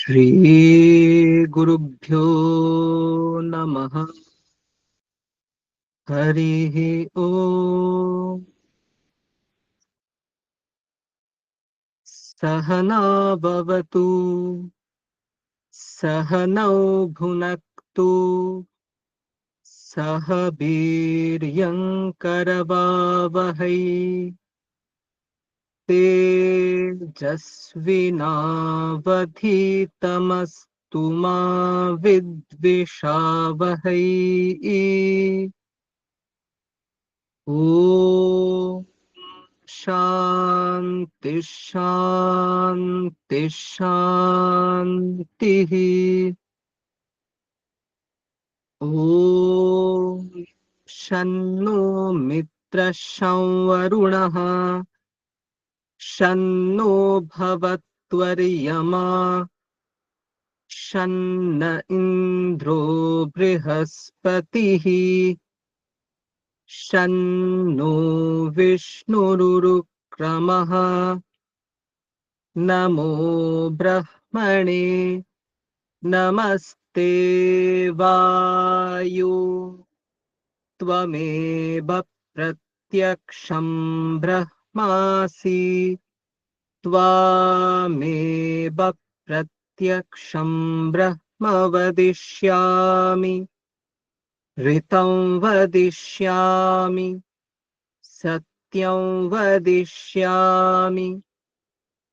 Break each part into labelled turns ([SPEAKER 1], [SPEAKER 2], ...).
[SPEAKER 1] श्रीगुरुभ्यो नमः। हरिः ओम्। सहना भवतु, सहनौ भुनक्तु, सह वीर्यङ्करवावहै। तेजस्विनावधीतमस्तु मा विद्विषावहै। ॐ शान्ति शान्ति शान्तिः। ॐ शन्नो मित्रः शं वरुणः, शन्नो भवत्वर्यमा, शन्न इन्द्रो बृहस्पतिः, शन्नो विष्णुरुक्रमः। नमो ब्रह्मणे नमस्ते वायो, त्वमेव प्रत्यक्षं ब्रह्मासि, त्वामेव प्रत्यक्षं ब्रह्म वदिष्यामि, ऋतं वदिष्यामि, सत्यं वदिष्यामि।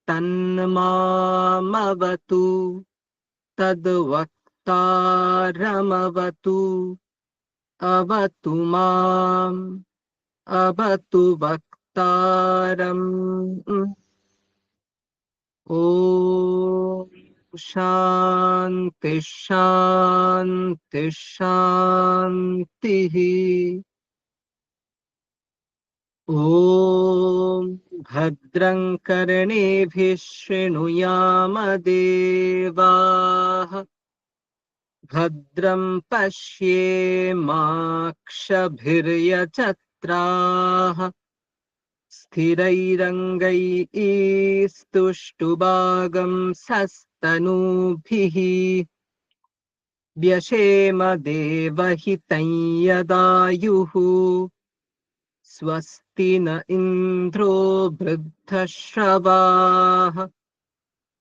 [SPEAKER 1] तन्मामवतु, तद्वक्तारमवतु, अवतु माम्, अवतु वक्तारम्। ॐ शान्ति शान्ति शान्तिः। ॐ भद्रं कर्णेभिः शृणुयाम देवाः, भद्रं पश्येमाक्षभिर्यजत्राः, स्थिरैरङ्गैस्तुष्टुवागुंसस्तनूभिः। व्यशेम देवहितं यदायुः, स्वस्ति न इन्द्रो वृद्धश्रवाः,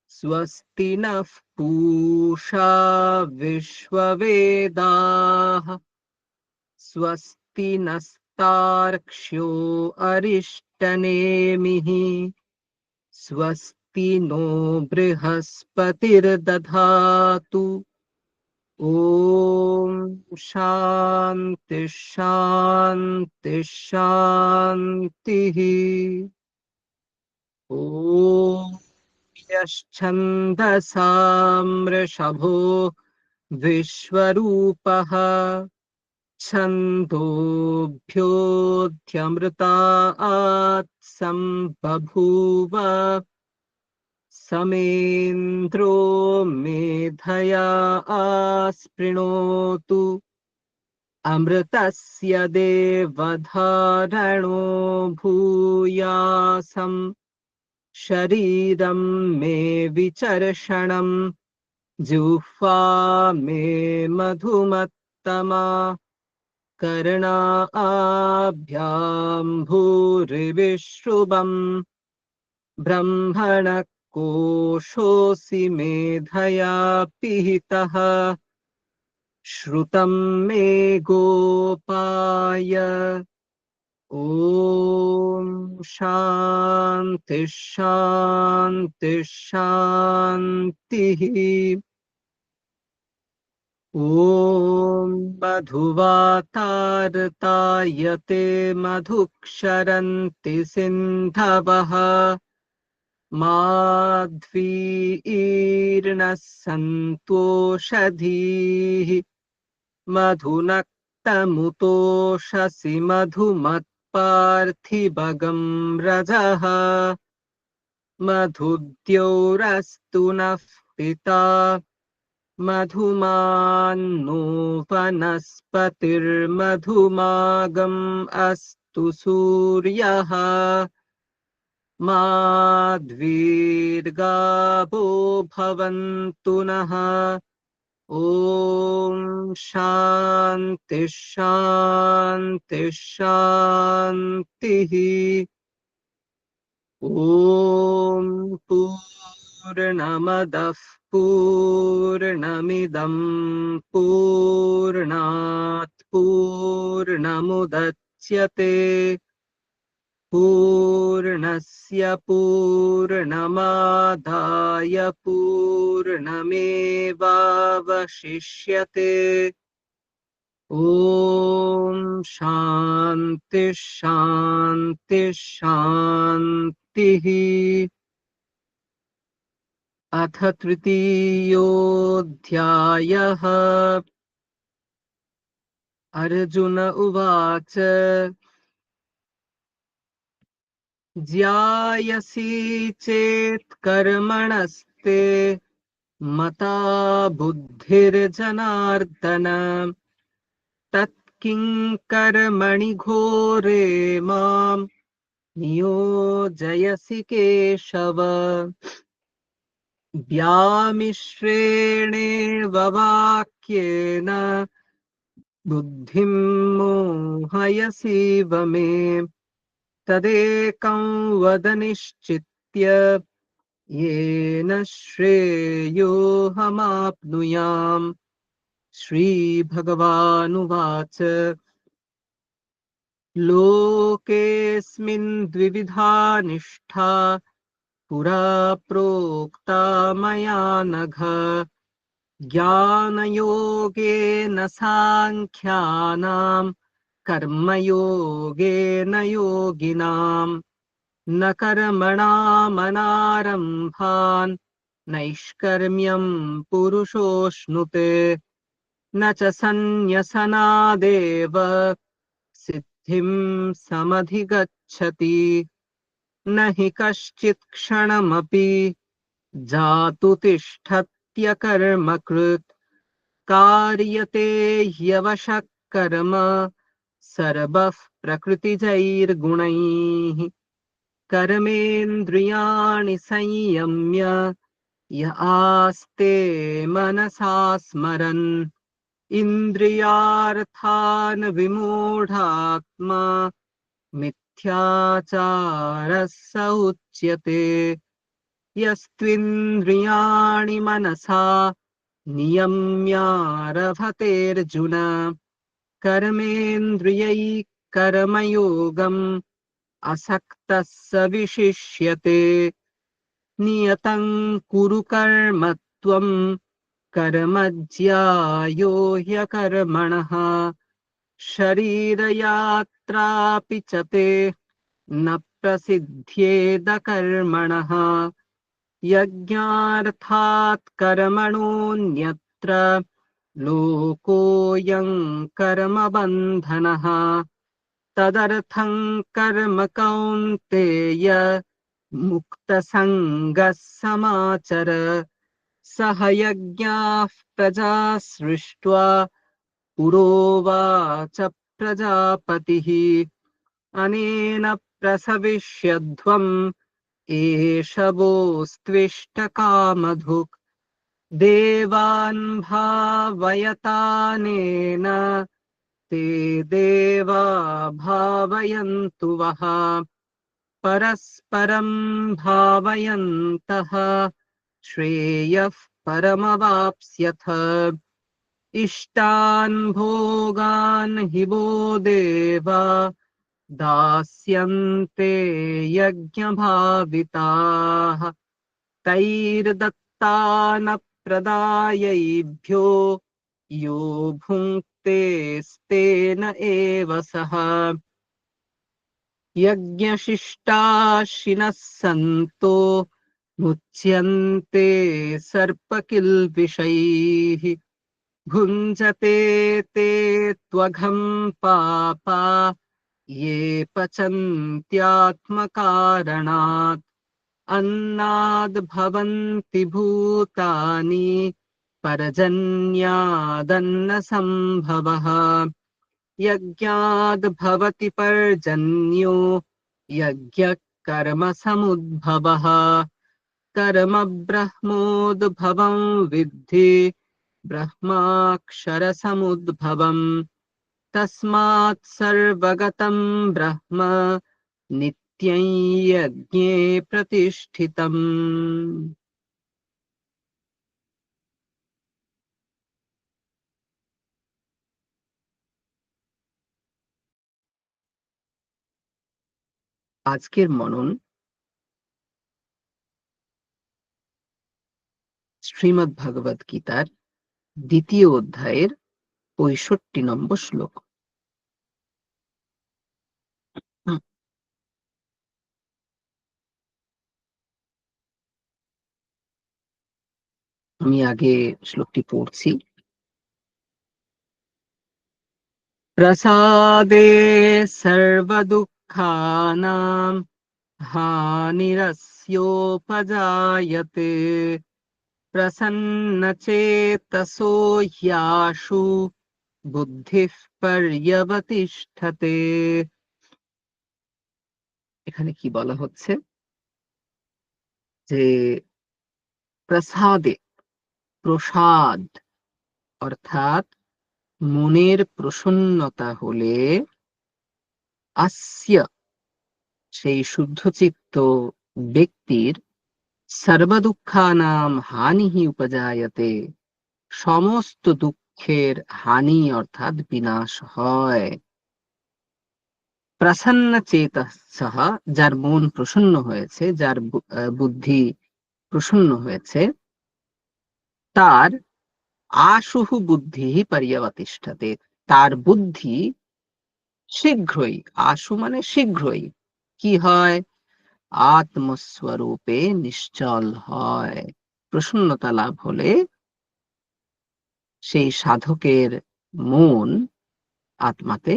[SPEAKER 1] स्वस्ति नः पूषा विश्ववेदाः, स्वस्ति नस्तार्क्ष्यो अरिष्टनेमिः, स्वस्ति नो बृहस्पतिर्दधातु। ॐ शान्ति शान्ति शान्तिः। ॐ यश्छन्दसां वृषभो विश्वरूपः, छन्दोभ्योऽध्यमृतात् सम्बभूव, समेन्द्रो मेधया आस्पृणोतु, अमृतस्य देवधारणो भूयासम्, शरीरं मे विचर्षणं, जिह्वा मे मधुमत्तमा, कर्णाभ्यां भूरिविश्रुवम्, ब्रह्मणः कोशोऽसि मेधया पिहितः, श्रुतं मे गोपाय। ॐ शान्ति शान्ति शान्तिः। ॐ मधुवातारतायते मधुक्षरन्ति सिन्धवः, माध्वीर्नः सन्तोषधीः, मधुनक्तमुतोषसि मधुमत्पार्थिवगं रजः, मधुद्यौरस्तु नः पिता, मधुमान्नो वनस्पतिर्मधुमागम् अस्तु सूर्यः, माद्वीर्गावो भवन्तु नः। ॐ शान्ति शान्ति शान्तिः। ॐ पूर्णमदः पूर्णमिदं पूर्णात् पूर्णमुदच्यते पूर्णस्य पूर्णमादाय पूर्णमेवावशिष्यते। ॐ शान्ति शान्ति शान्तिः। अथ तृतीयोऽध्यायः। अर्जुन उवाच ज्यायसि चेत् कर्मणस्ते मता बुद्धिर्जनार्दन तत्किं कर्मणि घोरे मां नियोजयसि केशव। व्यामिश्रेणेव वाक्येन बुद्धिं मोहयसीव मे तदेकं वद निश्चित्य येन श्रेयोऽहमाप्नुयाम्। श्रीभगवानुवाच लोकेऽस्मिन् द्विविधा निष्ठा पुरा प्रोक्ता मया नघ ज्ञानयोगेन साङ्ख्यानां कर्मयोगेन योगिनाम् न कर्मणामनारम्भान् नैष्कर्म्यं पुरुषोऽश्नुते न च सन्न्यसनादेव सिद्धिं समधिगच्छति न हि कश्चित् क्षणमपि जातु तिष्ठत्यकर्मकृत् कार्यते ह्यवशः कर्म सर्वः प्रकृतिजैर्गुणैः कर्मेन्द्रियाणि संयम्य य आस्ते मनसा स्मरन् इन्द्रियार्थान् विमूढात्मा मिथ्याचारः स उच्यते। यस्त्विन्द्रियाणि मनसा नियम्यारभतेऽर्जुन कर्मेन्द्रियैः कर्मयोगम् असक्तः स विशिष्यते। नियतं कुरु कर्म त्वं कर्म ज्यायो ह्यकर्मणः शरीरयात्रापि च ते न प्रसिद्ध्येद कर्मणः यज्ञार्थात् कर्मणोऽन्यत्र लोकोऽयं कर्मबन्धनः तदर्थं कर्म कौन्तेय मुक्तसङ्गः समाचर सह यज्ञाः प्रजा सृष्ट्वा पुरोवाच प्रजापतिः अनेन प्रसविष्यध्वम् एष वोस्त्विष्टकामधुक् देवान् भावयतानेन ते देवा भावयन्तु वः परस्परं भावयन्तः श्रेयः परमवाप्स्यथ इष्टान् भोगान् हि वो देवा दास्यन्ते यज्ञभाविताः तैर्दत्तानप्रदायैभ्यो यो भुङ्क्तेस्तेन एव सः यज्ञशिष्टाशिनः सन्तो मुच्यन्ते सर्पकिल्बिषैः भुञ्जते ते त्वघं पापा ये पचन्त्यात्मकारणात् अन्नाद् भवन्ति भूतानि पर्जन्यादन्नसम्भवः यज्ञाद् भवति पर्जन्यो यज्ञः कर्म समुद्भवः कर्म ब्रह्मोद्भवं विद्धि ब्रह्माक्षर समुद्भवम् तस्मात् सर्वगतं ब्रह्म नित्यं यज्ञे प्रतिष्ठितम्। আজকের মনন শ্রীমদ্ ভগবদ গীতার দ্বিতীয় অধ্যায়ের ৬৫ নম্বর শ্লোক। আমি আগে শ্লোকটি পড়ছি। প্রসাদে সর্বদুঃখানাং হানিরস্যোপজায়তে প্রসন্নচেতসো হ্যাশু বুদ্ধিঃ পর্যবতিষ্ঠতে। এখানে কি বলা হচ্ছে যে প্রসাদে, প্রসাদ অর্থাৎ মনের প্রসন্নতা হলে আস্য সেই শুদ্ধচিত্ত ব্যক্তির সর্বদুঃখানাম হানিহি উপজায়তে সমস্ত দুঃখের হানি অর্থাৎ বিনাশ হয়। প্রসন্ন চেতসঃ যার মন প্রসন্ন হয়েছে, যার বুদ্ধি প্রসন্ন হয়েছে, তার আশুহু বুদ্ধি পর্যবতিষ্ঠতে তার বুদ্ধি শীঘ্রই, আশু মানে শীঘ্রই কি হয়, আত্মস্বরূপে নিশ্চল হয়। প্রসন্নতা লাভ হলে সেই সাধকের মন আত্মাতে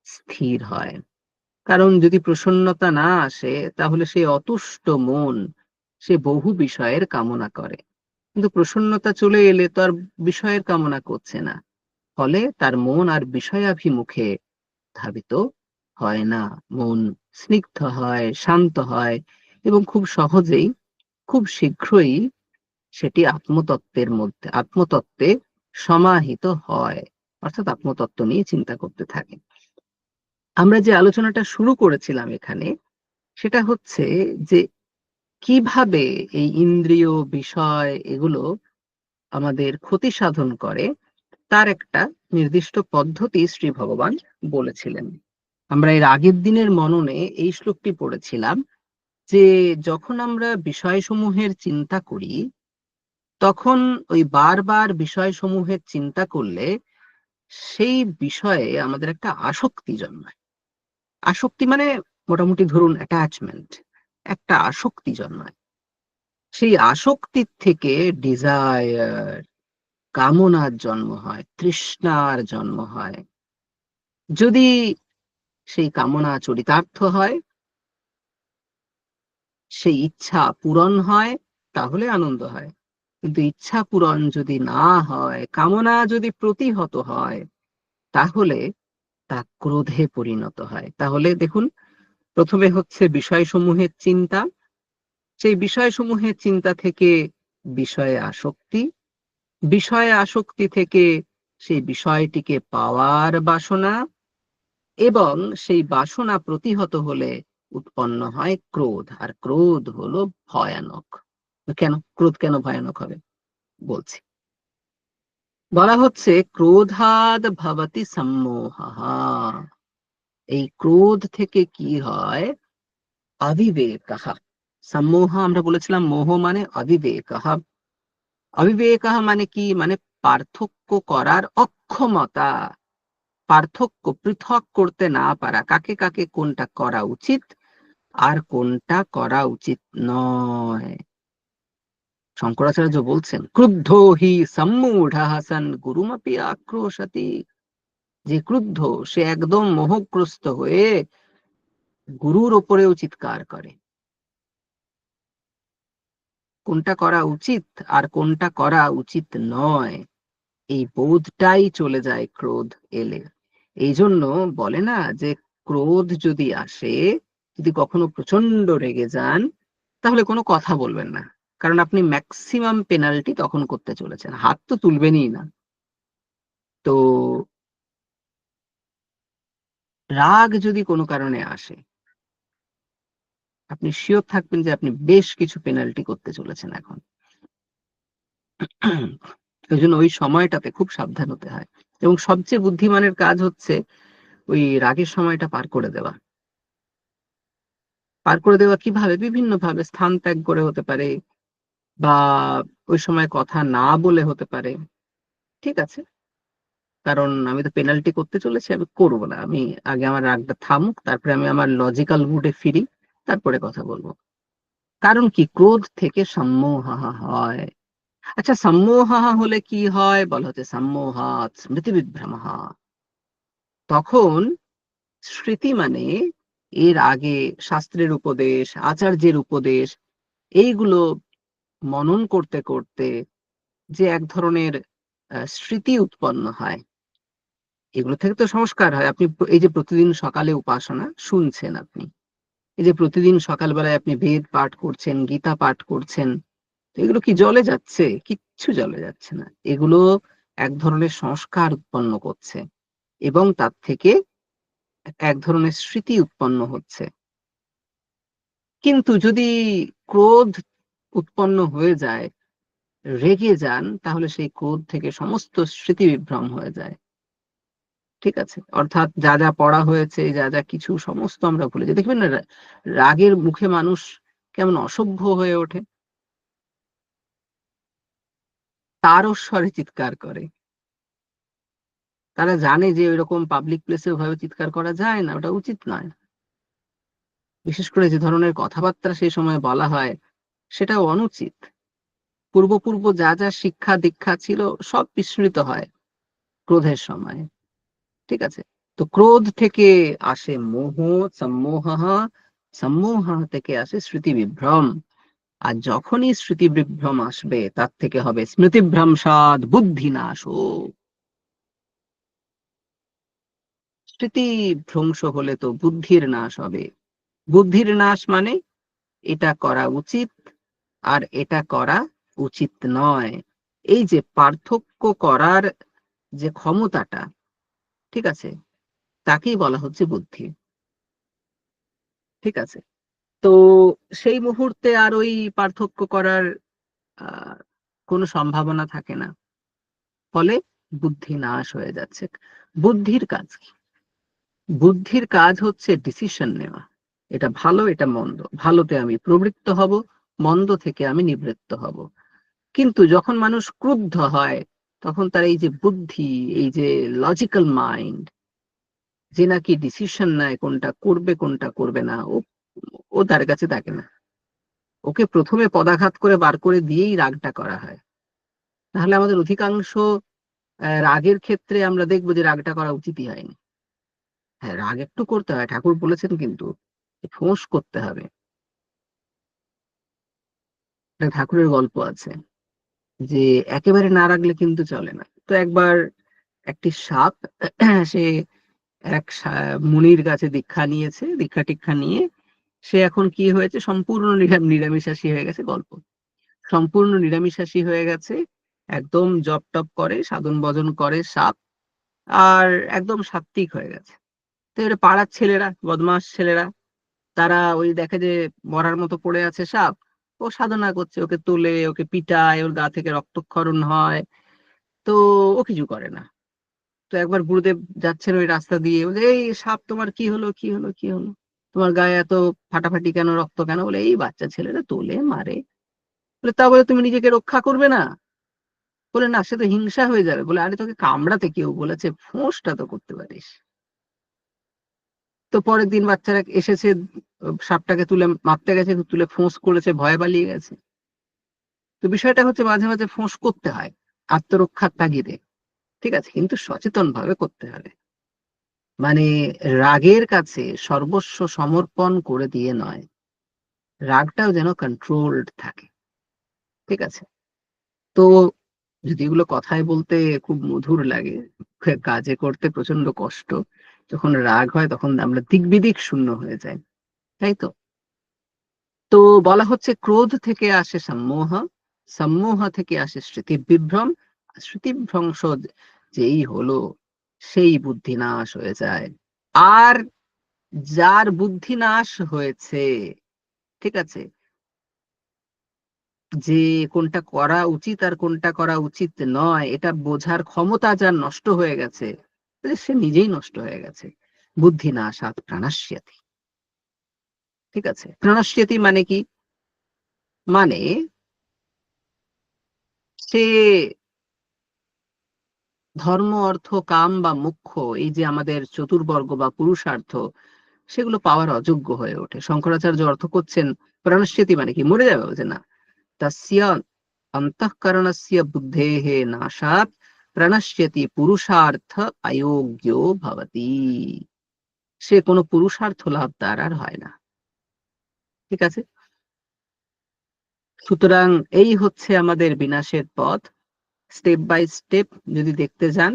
[SPEAKER 1] স্থির হয়। কারণ যদি প্রসন্নতা না আসে তাহলে সেই অতুষ্ট মন সে বহু বিষয়ের কামনা করে, কিন্তু প্রসন্নতা চলে এলে তো আর বিষয়ের কামনা করছে না, ফলে তার মন আর বিষয়াভিমুখে ধাবিত হয় না। মন স্নিগ্ধ হয়, শান্ত হয় এবং খুব সহজেই, খুব শীঘ্রই সেটি আত্মতত্ত্বে সমাহিত হয়, অর্থাৎ আত্মতত্ত্ব নিয়ে চিন্তা করতে থাকে। আমরা যে আলোচনাটা শুরু করেছিলাম এখানে সেটা হচ্ছে যে কিভাবে এই ইন্দ্রিয় বিষয় এগুলো আমাদের ক্ষতি সাধন করে তার একটা নির্দিষ্ট পদ্ধতি শ্রী ভগবান বলেছিলেন। আমরা এর আগের দিনের মননে এই শ্লোকটি পড়েছিলাম যে যখন আমরা বিষয়সমূহের চিন্তা করি তখন ওই বারবার বিষয়সমূহের চিন্তা করলে সেই বিষয়ে আমাদের একটা আসক্তি জন্মায়। আসক্তি মানে মোটামুটি ধরুন অ্যাটাচমেন্ট, একটা আসক্তি জন্মায়। সেই আসক্তির থেকে ডিজায়ার, কামনার জন্ম হয়, তৃষ্ণার জন্ম হয়। যদি সেই কামনা চরিতার্থ হয়, সেই ইচ্ছা পূরণ হয়, তাহলে আনন্দ হয়। কিন্তু ইচ্ছা পূরণ যদি না হয়, কামনা যদি প্রতিহত হয়, তাহলে তা ক্রোধে পরিণত হয়। তাহলে দেখুন, প্রথমে হচ্ছে বিষয়সমূহের চিন্তা, সেই বিষয়সমূহের চিন্তা থেকে বিষয়ে আসক্তি, বিষয়ে আসক্তি থেকে সেই বিষয়টিকে পাওয়ার বাসনা, এবং সেই বাসনা প্রতিহত হলে উৎপন্ন হয় ক্রোধ। আর ক্রোধ হলো ভয়ানক। কেন ক্রোধ কেন ভয়ানক হবে বলছি। বলা হচ্ছে ক্রোধাদ ভবতি সম্মোহঃ। এই ক্রোধ থেকে কি হয়, অবিবেকঃ। সম্মোহ আমরা বলেছিলাম মোহ মানে অবিবেকঃ। অবিবেকঃ মানে কি, মানে পার্থক্য করার অক্ষমতা, পার্থক্য পৃথক করতে না পারা, কাকে কাকে কোনটা করা উচিত আর কোনটা করা উচিত নয়। শঙ্করাচার্য বলছেন ক্রুদ্ধ হি সম্মূঢ়ঃ সন গুরুমপি আক্রোশতি। যে ক্রুদ্ধ সে একদম মোহগ্রস্ত হয়ে গুরুর ওপরেও চিৎকার করে। কোনটা করা উচিত আর কোনটা করা উচিত নয়, এই বোধটাই চলে যায় ক্রোধ এলে। এই জন্য বলে না যে ক্রোধ যদি আসে, যদি কখনো প্রচন্ড রেগে যান, তাহলে কোনো কথা বলবেন না, কারণ আপনি ম্যাক্সিমাম পেনাল্টি তখন করতে চলেছেন, হাত তো তুলবেনই না। তো রাগ যদি কোনো কারণে আসে, আপনি শিওর থাকবেন যে আপনি বেশ কিছু পেনাল্টি করতে চলেছেন এখন। ওই জন্য ওই সময়টাতে খুব সাবধান হতে হয়, এবং সবচেয়ে বুদ্ধিমানের কাজ হচ্ছে ওই রাগের সময়টা পার করে দেওয়া। পার করে দেওয়া কিভাবে? বিভিন্ন ভাবে, স্থান ত্যাগ করে হতে পারে, বা ওই সময় কথা না বলে হতে পারে। ঠিক আছে, কারণ আমি তো পেনাল্টি করতে চলেছি, আমি করব না। আমি আগে আমার রাগটা থামুক, তারপরে আমি আমার লজিক্যাল মুডে ফিরি, তারপরে কথা বলবো। কারণ কি, ক্রোধ থেকে সম্মোহা হয়। আচ্ছা, সম্মোহা হলে কি হয়? বলা হচ্ছে সম্মোহাৎ স্মৃতি বিভ্রমঃ। তখন স্মৃতি মানে এর আগে শাস্ত্রের উপদেশ, আচার্যের উপদেশ, এইগুলো মনন করতে করতে যে এক ধরনের স্মৃতি উৎপন্ন হয়, এগুলো থেকে তো সংস্কার হয়। আপনি এই যে প্রতিদিন সকালে উপাসনা শুনছেন, আপনি এই যে প্রতিদিন সকালবেলায় আপনি বেদ পাঠ করছেন, গীতা পাঠ করছেন, তো এগুলো কি জলে যাচ্ছে? কিচ্ছু জলে যাচ্ছে না। এগুলো এক ধরনের সংস্কার উৎপন্ন করছে, এবং তার থেকে এক ধরনের স্মৃতি উৎপন্ন হচ্ছে। কিন্তু যদি ক্রোধ উৎপন্ন হয়ে যায়, রেগে যান, তাহলে সেই ক্রোধ থেকে সমস্ত স্মৃতি বিভ্রম হয়ে যায়। ঠিক আছে, অর্থাৎ যা যা পড়া হয়েছে, যা যা কিছু, সমস্ত আমরা ভুলে যাই। দেখবেন না, রাগের মুখে মানুষ কেমন অসভ্য হয়ে ওঠে, তারস্বরে চিৎকার করে। তারা জানে যে ওইরকম পাবলিক প্লেসে ওভাবে চিৎকার করা যায় না, ওটা উচিত নয়। বিশেষ করে যে ধরনের কথাবার্তা সেই সময় বলা হয়, সেটাও অনুচিত। পূর্ব পূর্ব যা যা শিক্ষা দীক্ষা ছিল, সব বিস্মৃত হয় ক্রোধের সময়। ঠিক আছে, তো ক্রোধ থেকে আসে মোহ, সম্মোহ, সম্মোহ থেকে আসে স্মৃতি বিভ্রম। আর যখনই স্মৃতি বিভ্রম আসবে, তার থেকে হবে স্মৃতিভ্রংশাৎ বুদ্ধিনাশ। স্মৃতি ভ্রংশ হলে তো বুদ্ধির নাশ হবে। বুদ্ধির নাশ মানে এটা করা উচিত আর এটা করা উচিত নয়, এই যে পার্থক্য করার যে ক্ষমতাটা, ঠিক আছে, তাকেই বলা হচ্ছে বুদ্ধি। ঠিক আছে, তো সেই মুহূর্তে আর ওই পার্থক্য করার আহ কোনো সম্ভাবনা থাকে না, ফলে বুদ্ধি নাশ হয়ে যাচ্ছে। বুদ্ধির কাজ কি? বুদ্ধির কাজ হচ্ছে ডিসিশন নেওয়া, এটা ভালো, এটা মন্দ, ভালোতে আমি প্রবৃত্ত হব, মন্দ থেকে আমি নিবৃত্ত হব। কিন্তু যখন মানুষ ক্রুদ্ধ হয়, তখন তার এই যে বুদ্ধি, এই যে লজিক্যাল মাইন্ড, যে নাকি ডিসিশন নেয় কোনটা করবে কোনটা করবে না, ও ও তার কাছে থাকে না। ওকে প্রথমে পদাঘাত করে বার করে দিয়েই রাগটা করা হয়। তাহলে আমাদের অধিকাংশ রাগের ক্ষেত্রে আমরা দেখবো যে রাগটা করা উচিতই হয়নি। হ্যাঁ, রাগ একটু করতে হয়, ঠাকুর বলেছেন কিন্তু ফোঁস করতে হবে। একটা ঠাকুরের গল্প আছে যে একেবারে না রাখলে কিন্তু চলে না। তো একবার একটি সাপ সে এক মুনির কাছে দীক্ষা নিয়েছে, দীক্ষা টিক্ষা নিয়ে সে এখন কি হয়েছে, সম্পূর্ণ নিরামিষাশী হয়ে গেছে। গল্প, সম্পূর্ণ নিরামিষাশী হয়ে গেছে, একদম জপ টপ করে, সাধন ভজন করে সাপ, আর একদম সাত্ত্বিক হয়ে গেছে। তো এটা পাড়ার ছেলেরা, বদমাস ছেলেরা, তারা ওই দেখে যে মরার মতো পড়ে আছে সাপ, ও সাধনা করছে, ওকে তোলে, ওকে পিটায়, ওর গা থেকে রক্তক্ষরণ হয়, তো ও কিছু করে না। তো একবার গুরুদেব যাচ্ছেন ওই রাস্তা দিয়ে, বলে, এই সাপ তোমার কি হলো, কি হলো, কি হলো, তোমার গায়ে এত ফাটাফাটি কেন, রক্ত কেন? বলে, এই বাচ্চা ছেলেরা তোলে মারে। বলে, তা বলে তুমি নিজেকে রক্ষা করবে না? বলে, না, সে তো হিংসা হয়ে যাবে। বলে, আরে তোকে কামড়াতে কেউ বলেছে? ফোঁসটা তো করতে পারিস। তো পরের দিন বাচ্চারা এসেছে, সাপটাকে তুলে মারতে গেছে, তুলে ফোঁস করেছে, ভয়ে পালিয়ে গেছে। তো বিষয়টা হচ্ছে মাঝে মাঝে ফোঁস করতে হয় আত্মরক্ষার তাগিদে, ঠিক আছে, কিন্তু সচেতন ভাবে করতে হবে। মানে রাগের কাছে সর্বস্ব সমর্পণ করে দিয়ে নয়, রাগটাও যেন কন্ট্রোলড থাকে। ঠিক আছে, তো যদি এগুলো কথায় বলতে খুব মধুর লাগে, কাজে করতে প্রচন্ড কষ্ট, যখন রাগ হয় তখন আমরা দিক বিদিক শূন্য হয়ে যাই। তাই তো। তো বলা হচ্ছে ক্রোধ থেকে আসে সম্মোহ, সম্মোহ থেকে আসে স্মৃতিবিভ্রম, স্মৃতিভ্রংশ যেই হলো সেই বুদ্ধি নাশ হয়ে যায়। আর যার বুদ্ধি নাশ হয়েছে, ঠিক আছে, যে কোনটা করা উচিত আর কোনটা করা উচিত নয় এটা বোঝার ক্ষমতা যার নষ্ট হয়ে গেছে, তাহলে সে নিজেই নষ্ট হয়ে গেছে। বুদ্ধি নাশাৎ প্রাণাস্যাতি। ঠিক আছে, প্রাণাস্যাতি মানে কি? মানে সে ধর্ম অর্থ কাম বা মোক্ষ, এই যে আমাদের চতুর্বর্গ বা পুরুষার্থ, সেগুলো পাওয়ার অযোগ্য হয়ে ওঠে। শঙ্করাচার্য অর্থ করছেন প্রাণাস্যাতি মানে কি, মরে যাবে, যে না, তস্য অন্তঃকরণস্য বুদ্ধেः নাশাৎ প্রণশ্যতি পুরুষার্থ অযোগ্যো ভবতি। সে কোনো পুরুষার্থ লাভ তার আর হয় না। ঠিক আছে, সুতরাং এই হচ্ছে আমাদের বিনাশের পথ। স্টেপ বাই স্টেপ যদি দেখতে যান,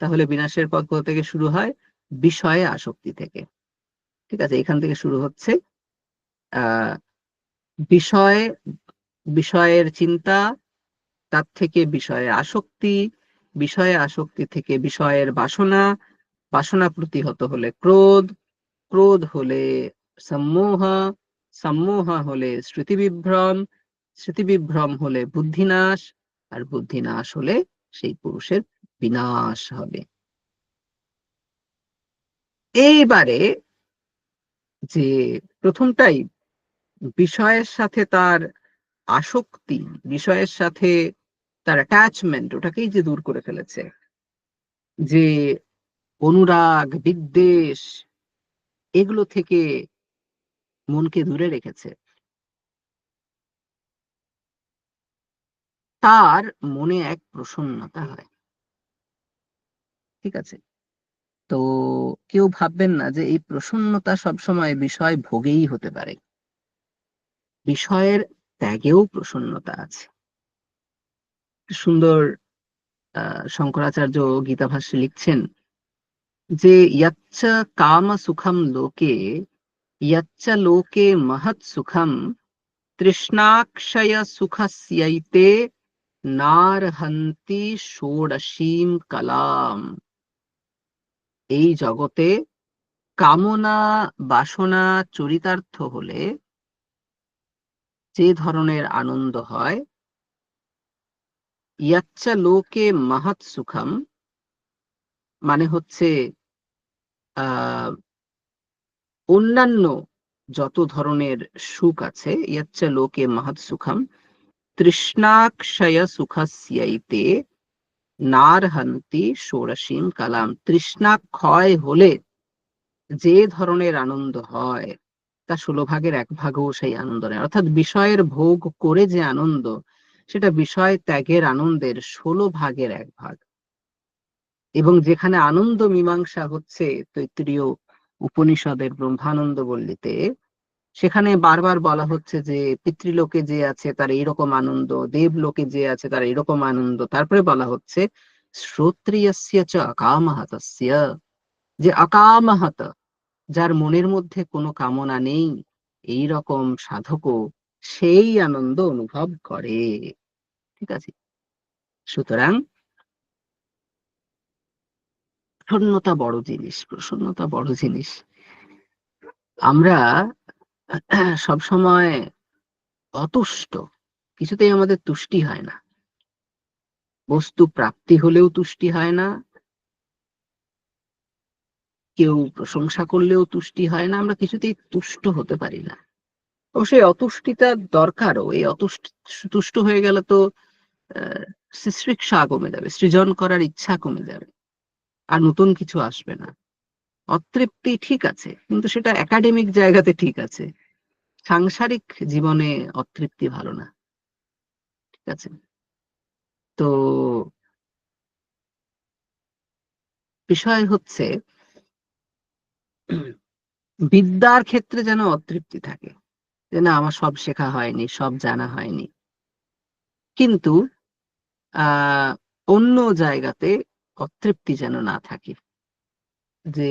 [SPEAKER 1] তাহলে বিনাশের পথ কোথা থেকে শুরু হয়? বিষয়ে আসক্তি থেকে। ঠিক আছে, এখান থেকে শুরু হচ্ছে। আহ বিষয়, বিষয়ের চিন্তা, তার থেকে বিষয়ে আসক্তি, বিষয়ে আসক্তি থেকে বিষয়ের বাসনা, বাসনা প্রতিহত হলে ক্রোধ, ক্রোধ হলে সম্মোহ, সম্মোহ হলে স্মৃতিবিভ্রম, স্মৃতিবিভ্রম হলে বুদ্ধিনাশ, আর বুদ্ধিনাশ হলে সেই পুরুষের বিনাশ হবে। এইবারে যে প্রথমটাই, বিষয়ের সাথে তার আসক্তি, বিষয়ের সাথে তার অ্যাটাচমেন্ট, ওটাকেই যে দূর করে ফেলেছে, যে অনুরাগ বিদ্বেষ এগুলো থেকে মনকে দূরে রেখেছে, তার মনে এক প্রসন্নতা হয়। ঠিক আছে, তো কেউ ভাববেন না যে এই প্রসন্নতা সবসময় বিষয় ভোগেই হতে পারে। বিষয়ের ত্যাগেও প্রসন্নতা আছে। সুন্দর শঙ্করাচার্য গীতাভাষ্যে লিখছেন যে ইয়চ্চ কাম সুখম লোকে, ইয়চ্চ লোকে মহৎ সুখম, তৃষ্ণাক্ষয় সুখস্যৈতে নারহন্তি ষোড়শীম কলাম। এই জগতে কামনা বাসনা চরিতার্থ হলে যে ধরনের আনন্দ হয়, ইয়াচ্চা লোকে মহৎ সুখম মানে হচ্ছে আহ অন্যান্য যত ধরনের সুখ আছে, ইয়াচ্চা লোকে মহৎ সুখম তৃষ্ণাক্ষয় সুখস্যৈতে নারহন্তি ষোড়শীম কালাম। তৃষ্ণা ক্ষয় হলে যে ধরনের আনন্দ হয়, তা 16 ভাগের 1 ভাগও সেই আনন্দ নেই। অর্থাৎ বিষয়ের ভোগ করে যে আনন্দ, সেটা বিষয় ত্যাগের আনন্দের 16 ভাগের 1 ভাগ। এবং যেখানে আনন্দ মীমাংসা হচ্ছে তৈত্তিরীয় উপনিষদের ব্রহ্মানন্দ বল্লীতে, সেখানে বারবার বলা হচ্ছে যে পিতৃলোকে যে আছে তার এইরকম আনন্দ, দেবলোকে যে আছে তার এরকম আনন্দ। তারপরে বলা হচ্ছে শ্রোত্রিয়স্য চ অকামহতস্য, যে অকামহত, যার মনের মধ্যে কোনো কামনা নেই, এই রকম সাধকও সেই আনন্দ অনুভব করে। ঠিক আছে, সুতরাং প্রসন্নতা বড় জিনিস, প্রসন্নতা বড় জিনিস। আমরা সব সময় অতুষ্ট, কিছুতেই আমাদের তুষ্টি হয় না। বস্তু প্রাপ্তি হলেও তুষ্টি হয় না, কেউ প্রশংসা করলেও তুষ্টি হয় না, আমরা কিছুতেই তুষ্ট হতে পারি না। অবশ্যই অতুষ্টিটা দরকারও। এই তুষ্ট হয়ে গেলে তো আহ সৃষ্টিশা কমে যাবে, সৃজন করার ইচ্ছা কমে যাবে, আর নতুন কিছু আসবে না। অতৃপ্তি ঠিক আছে, কিন্তু সেটা একাডেমিক জায়গাতে ঠিক আছে, সাংসারিক জীবনে অতৃপ্তি ভালো না। ঠিক আছে, তো বিষয় হচ্ছে বিদ্যার ক্ষেত্রে যেন অতৃপ্তি থাকে, যে না আমার সব শেখা হয়নি, সব জানা হয়নি। কিন্তু আহ অন্য জায়গাতে অতৃপ্তি যেন না থাকে, যে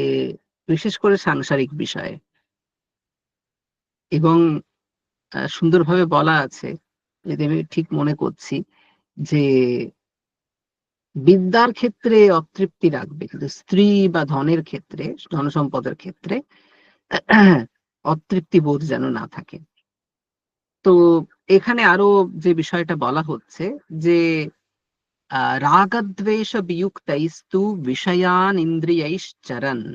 [SPEAKER 1] বিশেষ করে সাংসারিক বিষয়ে। এবং সুন্দরভাবে বলা আছে, যদি আমি ঠিক মনে করছি, যে বিদ্যার ক্ষেত্রে অতৃপ্তি রাখবে, কিন্তু স্ত্রী বা ধনের ক্ষেত্রে, ধনসম্পদের ক্ষেত্রে অতৃপ্তি বোধ যেন না থাকে। তো এখানে আরো যে বিষয়টা বলা হচ্ছে যে রাগদ্বেষ বিযুক্তৈস্তু বিষয়ান ইন্দ্রিয়ৈশ্চরन्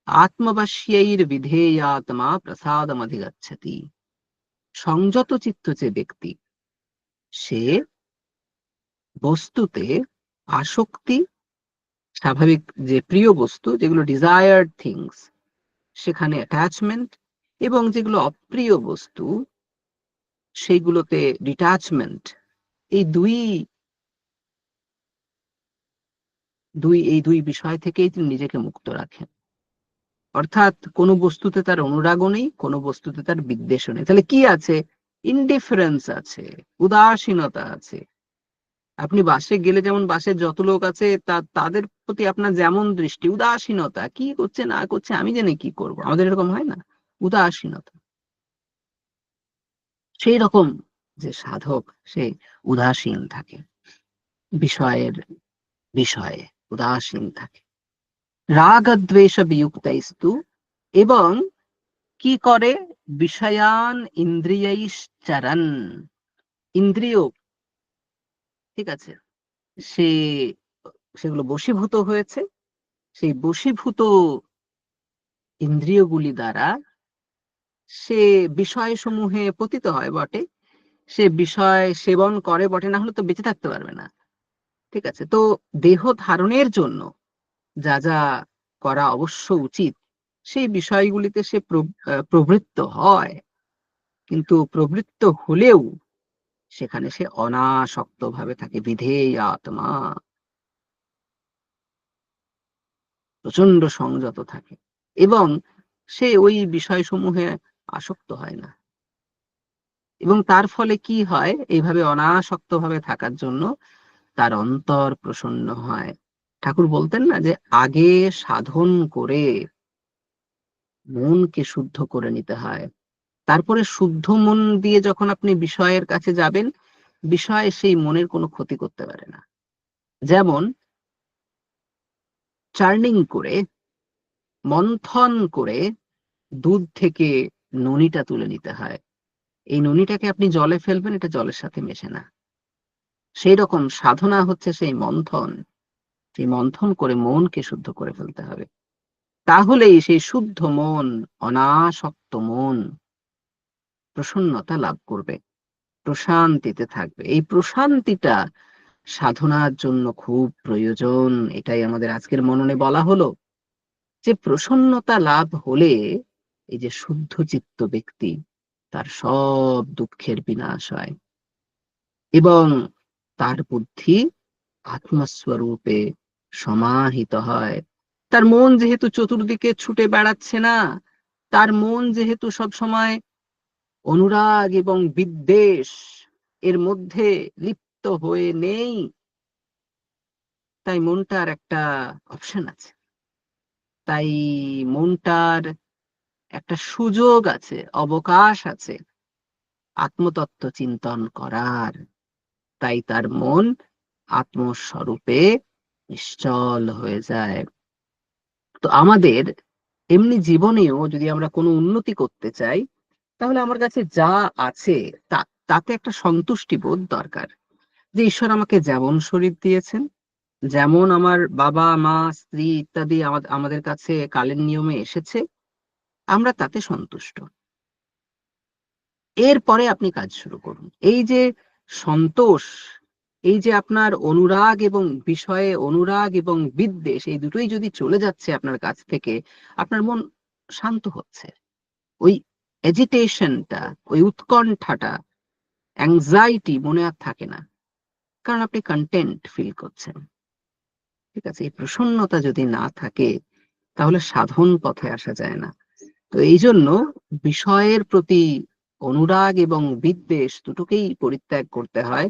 [SPEAKER 1] আত্মবশ্যৈর্বিধেয়াত্মা প্রসাদমধিগচ্ছতি। সংযত চিত্ত যে ব্যক্তি, সে বস্তুতে আসক্তি, স্বাভাবিক যে প্রিয় বস্তু, যেগুলো ডিজায়ার্ড থিংস, সেখানে অ্যাটাচমেন্ট, এবং যেগুলো অপ্রিয় বস্তু সেইগুলোতে ডিটাচমেন্ট, এই দুই বিষয় থেকেই তিনি নিজেকে মুক্ত রাখেন। অর্থাৎ কোনো বস্তুতে তার অনুরাগও নেই, কোনো বস্তুতে তার বিদ্বেষও নেই। তাহলে কি আছে? ইনডিফারেন্স আছে, উদাসীনতা আছে। আপনি বাসে গেলে যেমন বাসে যত লোক আছে তাদের প্রতি আপনার যেমন দৃষ্টি, উদাসীনতা, কি করছে না করছে আমি জেনে কি করব, আমাদের এরকম হয় না? উদাসীনতা। সেই রকম যে সাধক, সে উদাসীন থাকে, বিষয়ের বিষয়ে উদাসীন থাকে। রাগদ্বেষ বিযুক্তৈস্তু, এবং কি করে? বিষয়ান ইন্দ্রিয়ৈশ্চরन्, ইন্দ্রিয়, ঠিক আছে, সে সেগুলো বশীভূত হয়েছে, সেই বশীভূত ইন্দ্রিয়গুলি দ্বারা সে বিষয় সমূহে পতিত হয় বটে, সে বিষয় সেবন করে বটে, না হলে তো বেঁচে থাকতে পারবে না। ঠিক আছে, তো দেহ ধারণের জন্য যা যা করা অবশ্য উচিত, সেই বিষয়গুলিতে সে প্রবৃত্ত হয়, কিন্তু প্রবৃত্ত হলেও সেখানে সে অনাসক্ত ভাবে থাকে, বিধেয় আত্মা, প্রচন্ড সংযত থাকে, এবং সে ওই বিষয়সমূহে আসক্ত হয় না। এবং তার ফলে কি হয়? এইভাবে অনাসক্ত ভাবে থাকার জন্য তার অন্তর প্রসন্ন হয়। ঠাকুর বলতেন না যে আগে সাধন করে মনকে শুদ্ধ করে নিতে হয়, তারপরে শুদ্ধ মন দিয়ে যখন আপনি বিষয়ের কাছে যাবেন, বিষয় সেই মনের কোনো ক্ষতি করতে পারে না। যেমন চার্নিং করে, মন্থন করে দুধ থেকে ননিটা তুলে নিতে হয়। এই ননিটাকে আপনি জলে ফেলবেন, এটা জলের সাথে মেশে না। সেই রকম সাধনা হচ্ছে সেই মন্থন, সেই মন্থন করে মনকে শুদ্ধ করে ফেলতে হবে। তাহলেই সেই শুদ্ধ মন, অনাসক্ত মন প্রসন্নতা লাভ করবে, প্রশান্তিতে থাকবে। এই প্রশান্তিটা সাধনার জন্য খুব প্রয়োজন। এটাই আমাদের আজকের মননে বলা হলো, যে প্রসন্নতা লাভ হলে এই যে শুদ্ধ চিত্ত ব্যক্তি, তার সব দুঃখের বিনাশ হয়, এবং তার বুদ্ধি আত্মস্বরূপে সমাহিত হয়। তার মন যেহেতু চতুর্দিকে ছুটে বেড়াচ্ছে না, তার মন যেহেতু সব সময় অনুরাগ এবং বিদ্বেষ এর মধ্যে লিপ্ত হয়ে নেই, তাই মনটার একটা অপশন আছে, তাই মনটার একটা সুযোগ আছে, অবকাশ আছে আত্মতত্ত্ব চিন্তন করার। তাই তার মন আত্মস্বরূপে নিশ্চল হয়ে যায়। তো আমাদের এমনি জীবনেও যদি আমরা কোনো উন্নতি করতে চাই, তাহলে আমার কাছে যা আছে তাতে একটা সন্তুষ্টি বোধ দরকার, যে ঈশ্বর আমাকে যেমন শরীর দিয়েছেন, যেমন আমার বাবা মা স্ত্রী ইত্যাদি আমাদের কাছে কালের নিয়মে এসেছে, আমরা তাতে সন্তুষ্ট। এরপরে আপনি কাজ শুরু করুন। এই যে সন্তোষ, এই যে আপনার অনুরাগ এবং বিষয়ে অনুরাগ এবং বিদ্বেষ, এই দুটোই যদি চলে যাচ্ছে আপনার কাছ থেকে, আপনার মন শান্ত হচ্ছে, ওই এজিটেশনটা, ওই উৎকণ্ঠাটা, অ্যাংজাইটি মনে আর থাকে না, কারণ আপনি কন্টেন্ট ফিল করছেন। ঠিক আছে, এই প্রসন্নতা যদি না থাকে, তাহলে সাধন পথে আসা যায় না। তো এই জন্য বিষয়ের প্রতি অনুরাগ এবং বিদ্বেষ দুটোকেই পরিত্যাগ করতে হয়।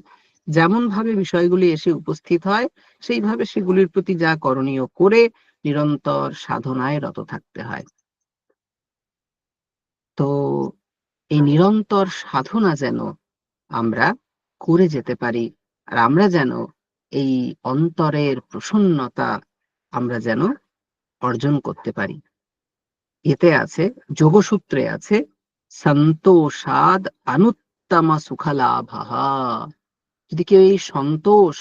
[SPEAKER 1] যেমন ভাবে বিষয়গুলি এসে উপস্থিত হয়, সেইভাবে সেগুলির প্রতি যা করণীয় করে নিরন্তর সাধনায় রত থাকতে হয়। তো নিরন্তর সাধনা যেন আমরা করে যেতে পারি, আর আমরা যেন এই অন্তরের প্রসন্নতা আমরা যেন অর্জন করতে পারি। এতে আছে, যোগসূত্রে আছে, সন্তোষাদ অনুত্তম সুখলাভঃ। যদি কেউ এই সন্তোষ,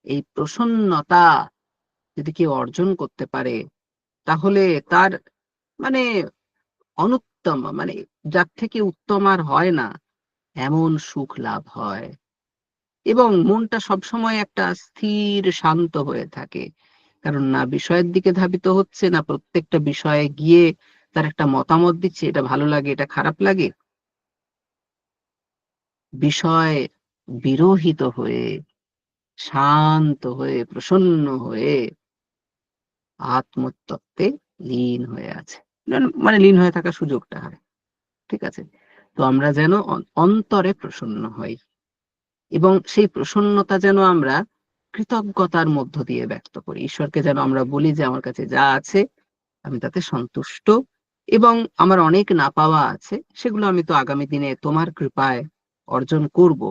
[SPEAKER 1] এই প্রসন্নতা যদি কেউ অর্জন করতে পারে, তাহলে তার মানে অনুত্তম, মানে যার থেকে উত্তম আর হয় না এমন সুখ লাভ হয়। এবং মনটা সবসময় একটা স্থির শান্ত হয়ে থাকে, কারণ না বিষয়ের দিকে ধাবিত হচ্ছে, না প্রত্যেকটা বিষয়ে গিয়ে তার একটা মতামত দিচ্ছে, এটা ভালো লাগে এটা খারাপ লাগে। বিষয় বিরহিত হয়ে, শান্ত হয়ে, প্রসন্ন হয়ে আত্মতত্ত্বে লীন হয়ে আছে, মানে লীন হয়ে থাকার সুযোগটা হয়। ঠিক আছে? তো আমরা যেন অন্তরে প্রসন্ন হই, এবং সেই প্রসন্নতা যেন আমরা কৃতজ্ঞতার মধ্য দিয়ে ব্যক্ত করি। ঈশ্বরকে যেন আমরা বলি যে আমার কাছে যা আছে আমি তাতে সন্তুষ্ট, এবং আমার অনেক না পাওয়া আছে, সেগুলো আমি তো আগামী দিনে তোমার কৃপায় অর্জন করব,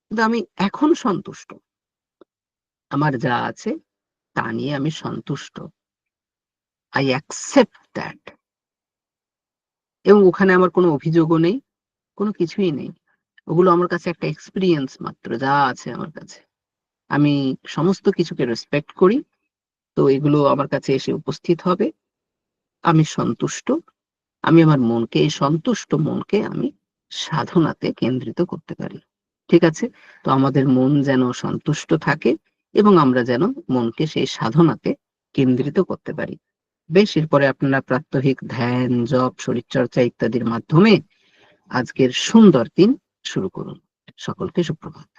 [SPEAKER 1] কিন্তু আমি এখন সন্তুষ্ট। আমার যা আছে তা নিয়ে আমি সন্তুষ্ট। I accept that. এবং ওখানে আমার কোনো অভিযোগও নেই, কোনো কিছুই নেই। ওগুলো আমার কাছে একটা এক্সপেরিয়েন্স মাত্র, যা আছে আমার কাছে। আমি সমস্ত কিছুকে রেসপেক্ট করি। তো এগুলো আমার কাছে এসে উপস্থিত হবে। আমি সন্তুষ্ট। আমি আমার মনকে, এই সন্তুষ্ট মনকে আমি সাধনাতে কেন্দ্রিত করতে পারি। ঠিক আছে? তো আমাদের মন যেন সন্তুষ্ট থাকে, এবং আমরা যেন মনকে সেই সাধনাতে কেন্দ্রিত করতে পারি। বেশ, এরপরে আপনারা প্রাত্যহিক ধ্যান, জপ, শরীরচর্চা ইত্যাদির মাধ্যমে আজকের সুন্দর দিন শুরু করুন। সকলকে সুপ্রভাত।